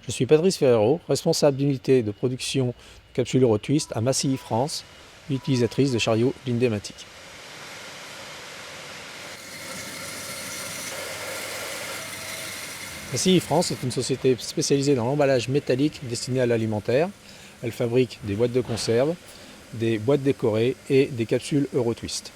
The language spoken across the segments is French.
Je suis Patrice Ferrero, responsable d'unité de production de capsules Eurotwist à Massy France, utilisatrice de chariots Lindematic. Massy France est une société spécialisée dans l'emballage métallique destiné à l'alimentaire. Elle fabrique des boîtes de conserve, des boîtes décorées et des capsules Eurotwist.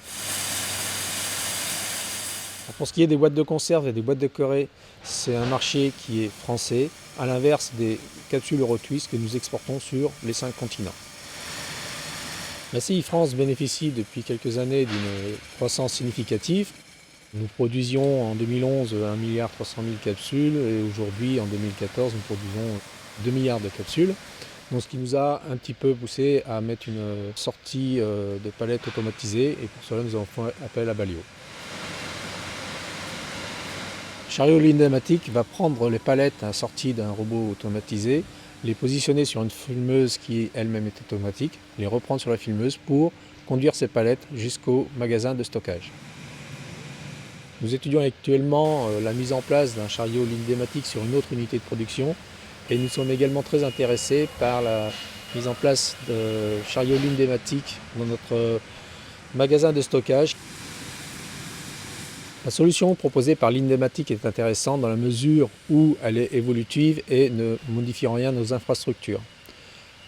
Pour ce qui est des boîtes de conserve et des boîtes décorées, c'est un marché qui est français, à l'inverse des capsules Eurotwist que nous exportons sur les 5 continents. Massy France bénéficie depuis quelques années d'une croissance significative. Nous produisions en 2011 1,3 milliard de capsules et aujourd'hui, en 2014, nous produisons 2 milliards de capsules. Donc, ce qui nous a un petit peu poussé à mettre une sortie de palettes automatisées et pour cela nous avons fait appel à Balio. Chariot Lindematic va prendre les palettes assorties d'un robot automatisé, les positionner sur une filmeuse qui elle-même est automatique, les reprendre sur la filmeuse pour conduire ces palettes jusqu'au magasin de stockage. Nous étudions actuellement la mise en place d'un chariot Lindematic sur une autre unité de production et nous sommes également très intéressés par la mise en place de chariot Lindematic dans notre magasin de stockage. La solution proposée par Lindematic est intéressante dans la mesure où elle est évolutive et ne modifie en rien nos infrastructures.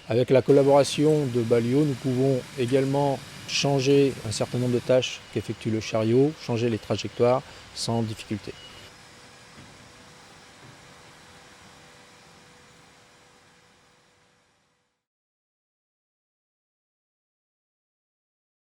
Avec la collaboration de Balio, nous pouvons également changer un certain nombre de tâches qu'effectue le chariot, changer les trajectoires sans difficulté.